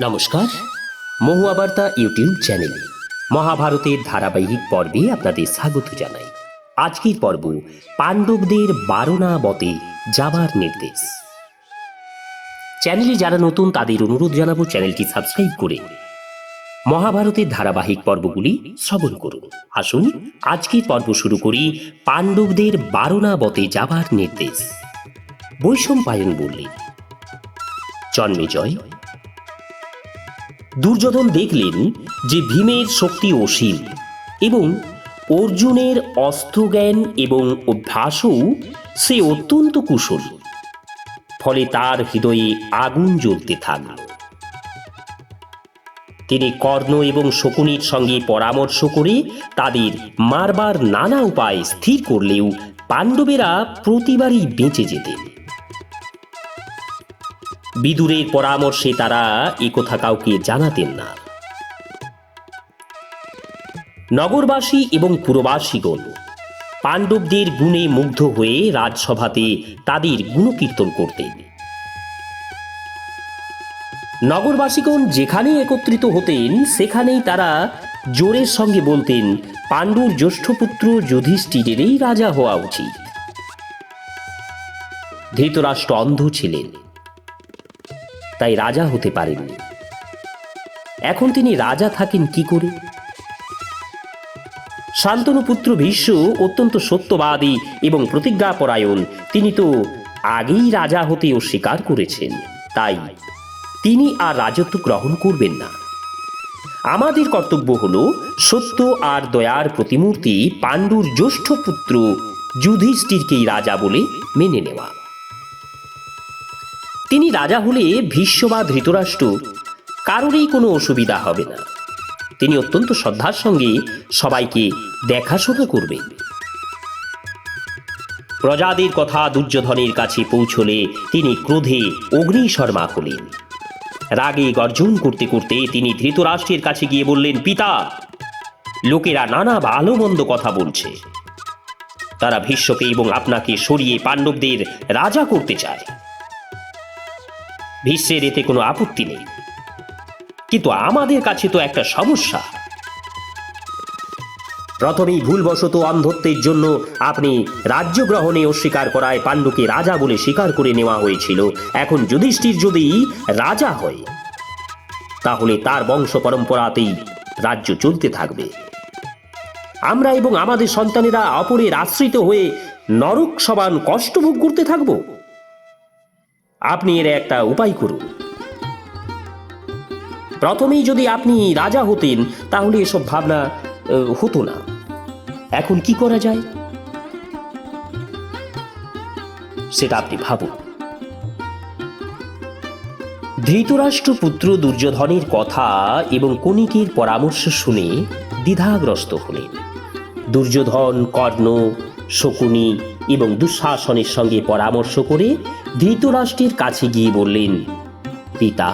নমস্কার, মহুয়া বার্তা ইউটিউব চ্যানেলে মহাভারতের ধারাবাহিক পর্বে আপনাদের স্বাগত জানাই। আজকের পর্ব পাণ্ডবদের বারণাবতে যাবার নির্দেশ। চ্যানেলে যারা নতুন তাদের অনুরোধ জানাবো চ্যানেলটি সাবস্ক্রাইব করে মহাভারতের ধারাবাহিক পর্বগুলি শ্রবণ করুন। আসুন আজকের পর্ব শুরু করি। পাণ্ডবদের বারণাবতে যাবার নির্দেশ। বৈশম্পায়ন বললেন, জন্মেজয়, দুর্যোধন দেখলেন যে ভীমের শক্তি অসীম এবং অর্জুনের অস্ত্রজ্ঞান এবং অভ্যাসও সে অত্যন্ত কুশল। ফলে তার হৃদয়ে আগুন জ্বলতে থাকল। তিনি কর্ণ এবং শকুনির সঙ্গে পরামর্শ করে তাদের মারবার নানা উপায় স্থির করলেও পাণ্ডবেরা প্রতিবারই বেঁচে যেতেন। বিদুরের পরামর্শে তারা একথা কাউকে জানাতেন না। নগরবাসী এবং পুরবাসীগণ পাণ্ডবদের গুণে মুগ্ধ হয়ে রাজসভাতে তাদের গুণকীর্তন করতেন। নগরবাসীগণ যেখানে একত্রিত হতেন সেখানেই তারা জোরের সঙ্গে বলতেন, পাণ্ডুর জ্যেষ্ঠ পুত্র যুধিষ্ঠিরেরই রাজা হওয়া উচিত। ধৃতরাষ্ট্র অন্ধ ছিলেন, তাই রাজা হতে পারেননি। এখন তিনি রাজা থাকেন কি করে? শান্তনু পুত্র ভীষ্ম অত্যন্ত সত্যবাদী এবং প্রতিজ্ঞাপরায়ণ। তিনি তো আগেই রাজা হতে অস্বীকার করেছেন, তাই তিনি আর রাজত্ব গ্রহণ করবেন না। আমাদের কর্তব্য হল সত্য আর দয়ার প্রতিমূর্তি পাণ্ডুর জ্যেষ্ঠ পুত্র যুধিষ্ঠিরকেই রাজা বলে মেনে নেওয়া। তিনি রাজা হলে ভীষ্ম বা ধৃতরাষ্ট্র কারোরই কোনো অসুবিধা হবে না। তিনি অত্যন্ত শ্রদ্ধার সঙ্গে সবাইকে দেখাশোনা করবেন। প্রজাদের কথা দুর্যোধনের কাছে পৌঁছলে তিনি ক্রোধে অগ্নিশর্মা হলেন। রাগে গর্জন করতে করতে তিনি ধৃতরাষ্ট্রের কাছে গিয়ে বললেন, পিতা, লোকেরা নানা ভালো মন্দ কথা বলছে। তারা ভীষ্মকে এবং আপনাকে সরিয়ে পাণ্ডবদের রাজা করতে চায়। ভীষ্মের এতে কোনো আপত্তি নেই, কিন্তু আমাদের কাছে তো একটা সমস্যা। প্রথমেই ভুলবশত অন্ধত্বের জন্য আপনি রাজ্য গ্রহণে অস্বীকার করায় পাণ্ডুকে রাজা বলে স্বীকার করে নেওয়া হয়েছিল। এখন যুধিষ্ঠির যদি রাজা হয় তাহলে তার বংশ পরম্পরাতেই রাজ্য চলতে থাকবে। আমরা এবং আমাদের সন্তানেরা অপরের আশ্রিত হয়ে নরক সমান কষ্ট ভোগ করতে থাকব। আপনি এর একটা উপায় করুন। প্রথমেই যদি আপনি রাজা হতেন তাহলে এসব ভাবনা হতো না। এখন কি করা যায় সেটা আপনি ভাবুন। ধৃতরাষ্ট্র পুত্র দুর্যোধনের কথা এবং কণিকের পরামর্শ শুনে দ্বিধাগ্রস্ত হলেন। দুর্যোধন কর্ণ, শকুনি এবং দুঃশাসনের সঙ্গে পরামর্শ করে ধৃতরাষ্ট্রের কাছে গিয়ে বললেন, পিতা,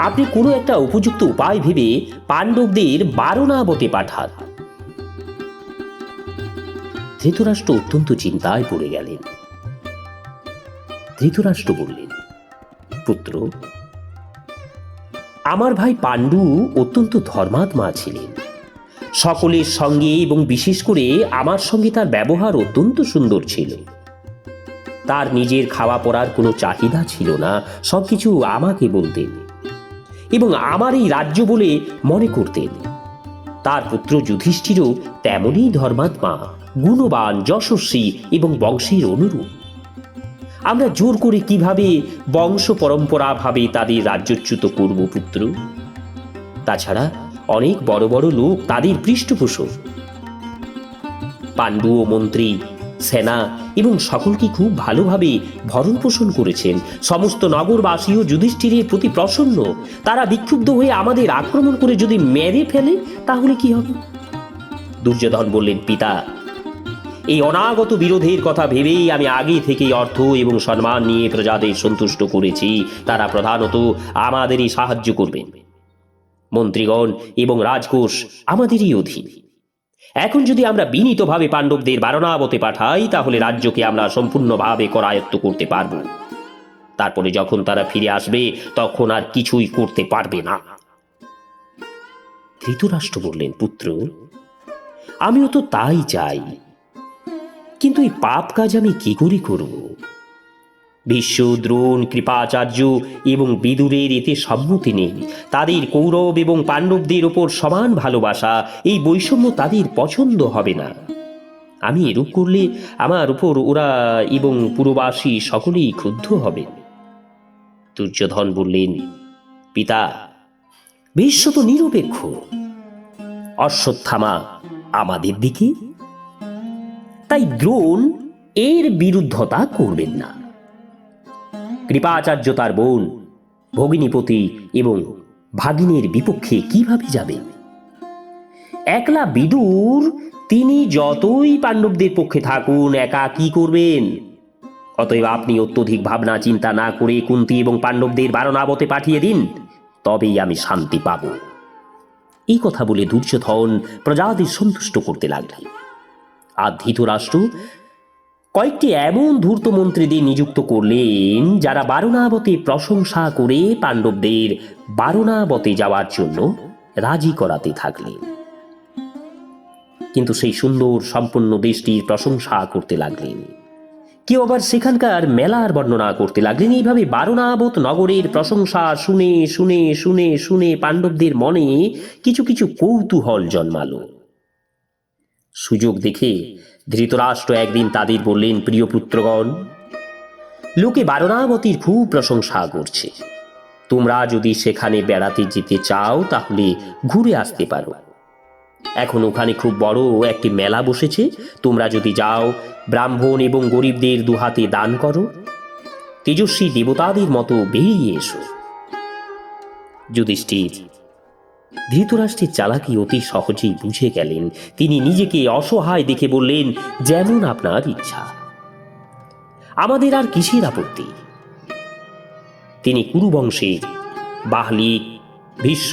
আপনি কোনো একটা উপযুক্ত উপায় ভেবে পাণ্ডবদের বারণাবতে পাঠান। ধৃতরাষ্ট্র অত্যন্ত চিন্তায় পড়ে গেলেন। ধৃতরাষ্ট্র বললেন, পুত্র, আমার ভাই পাণ্ডু অত্যন্ত ধর্মাত্মা ছিলেন। সকলের সঙ্গে এবং বিশেষ করে আমার সঙ্গে তার ব্যবহার অত্যন্ত সুন্দর ছিল। তার নিজের খাওয়া পড়ার কোনো চাহিদা ছিল না, সবকিছু আমাকে বলতেন এবং আমার এই রাজ্য বলে মনে করতেন। তার পুত্র যুধিষ্ঠিরও তেমনই ধর্মাত্মা, গুণবান, যশস্বী এবং বংশের অনুরূপ। আমরা জোর করে কিভাবে বংশ পরম্পরা ভাবে তাদের রাজ্যচ্যুত করব পুত্র? তাছাড়া অনেক বড় বড় লোক তাদের পৃষ্ঠপোষক। পাণ্ডু ও মন্ত্রী, সেনা এবং সকলকে খুব ভালোভাবে ভরণ পোষণ করেছেন। সমস্ত নগরবাসীও যুধিষ্ঠিরের প্রতি প্রসন্ন। তারা বিক্ষুব্ধ হয়ে আমাদের আক্রমণ করে যদি মেরে ফেলে তাহলে কি হবে? দুর্যোধন বললেন, পিতা, এই অনাগত বিরোধের কথা ভেবেই আমি আগে থেকেই অর্থ এবং সম্মান নিয়ে প্রজাদের সন্তুষ্ট করেছি। তারা প্রধানত আমাদেরই সাহায্য করবেন। মন্ত্রীগণ এবং রাজকোষ আমাদেরই অধীন। এখন যদি আমরা বিনীতভাবে পাণ্ডবদের বারণাবতে পাঠাই তাহলে রাজ্যকে আমরা সম্পূর্ণভাবে করায়ত্ত করতে পারব। তারপরে যখন তারা ফিরে আসবে তখন আর কিছুই করতে পারবে না। ধৃতরাষ্ট্র বললেন, পুত্র, আমিও তো তাই চাই, কিন্তু এই পাপ কাজ আমি কি করে করব? ভীষ্ম, দ্রোণ, কৃপাচার্য এবং বিদুরের এতে সম্মতি নেই। তাদের কৌরব এবং পাণ্ডবদের ওপর সমান ভালোবাসা, এই বৈষম্য তাদের পছন্দ হবে না। আমি এরূপ করলে আমার উপর ওরা এবং পুরবাসী সকলেই ক্ষুব্ধ হবে। দুর্যোধন বললেন, পিতা, ভীষ্ম তো নিরপেক্ষ, অশ্বত্থামা আমাদের দিকে, তাই দ্রোণ এর বিরুদ্ধতা করবেন না। কৃপাচার্য তার বোন, ভগিনীপতি এবং ভাগিনীর বিপক্ষে কিভাবে যাবে? একলা বিদুর, তিনি যতই পাণ্ডবদের পক্ষে থাকুন, একা কি করবেন? অতএব আপনি অত্যধিক ভাবনা চিন্তা না করে কুন্তী এবং পাণ্ডবদের বারণাবতে পাঠিয়ে দিন, তবেই আমি শান্তি পাব। এই কথা বলে দুর্যোধন প্রজাদের সন্তুষ্ট করতে লাগলেন। আর ধৃতরাষ্ট্র কয়েকটি এমন ধূর্ত মন্ত্রীদের নিযুক্ত করলেন, যারা বারণাবতে প্রশংসা করে পাণ্ডবদের বারণাবতে যাওয়ার জন্য রাজি করাতে থাকলেন। কিন্তু সেই সুন্দর সম্পন্ন দেশটির প্রশংসা করতে লাগলেন। কেউ আবার সেখানকার মেলার বর্ণনা করতে লাগলেন। এইভাবে বারণাবত নগরের প্রশংসা শুনে শুনে শুনে শুনে পাণ্ডবদের মনে কিছু কিছু কৌতূহল জন্মালো। সুযোগ দেখে ধৃতরাষ্ট্র একদিন তাদের বললেন, প্রিয় পুত্রগণ, লোকে বারণাবতীর খুব প্রশংসা করছে। তোমরা যদি সেখানে বেড়াতে যেতে চাও তাহলে ঘুরে আসতে পারো। এখন ওখানে খুব বড় একটি মেলা বসেছে। তোমরা যদি যাও, ব্রাহ্মণ এবং গরিবদের দুহাতে দান করো, তেজস্বী দেবতাদের মতো বেরিয়ে এসো। যুধিষ্ঠির ধৃতরাষ্ট্রের চালাকি অতি সহজেই বুঝে গেলেন। তিনি নিজেকে অসহায় দেখে বললেন, যেমন আপনার ইচ্ছা, আমাদের আর কিসের আপত্তি। তিনি কুরুবংশের বাহলিক, ভীষ্ম,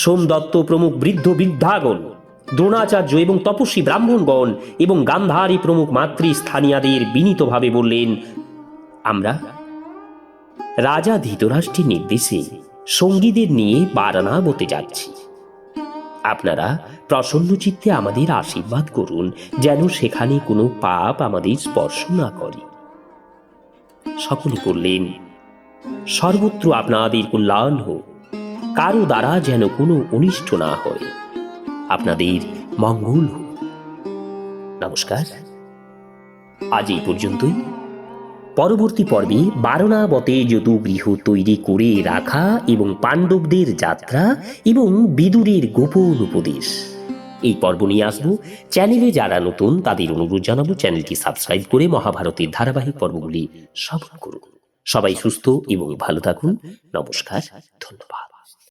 সোমদত্ত প্রমুখ বৃদ্ধ বৃদ্ধাগণ, দ্রোণাচার্য এবং তপস্বী ব্রাহ্মণগণ এবং গান্ধারী প্রমুখ মাতৃস্থানীয়াদের বিনীতভাবে বললেন, আমরা রাজা ধৃতরাষ্ট্রের নির্দেশে সঙ্গীদের নিয়ে বারণাবতে যাচ্ছি। আপনারা প্রসন্ন চিত্তে আমাদের আশীর্বাদ করুন, যেন সেখানে কোনো পাপ আমাদের স্পর্শ না করে। সকলে বললেন, সর্বত্র আপনাদের কল্যাণ হোক, কারো দ্বারা যেন কোনো অনিষ্ট না হয়, আপনাদের মঙ্গল হোক। নমস্কার, আজ এই পর্যন্তই। পরবর্তী পর্বে বারণাবতে যদুগৃহ তৈরি করে রাখা এবং পাণ্ডবদের যাত্রা এবং বিদুরের গোপন উপদেশ, এই পর্ব নিয়ে আসবো। চ্যানেলে যারা নতুন তাদের অনুরোধ জানাবো, চ্যানেলটি সাবস্ক্রাইব করে মহাভারতের ধারাবাহিক পর্বগুলি শ্রবণ করুন। সবাই সুস্থ এবং ভালো থাকুন। নমস্কার, ধন্যবাদ।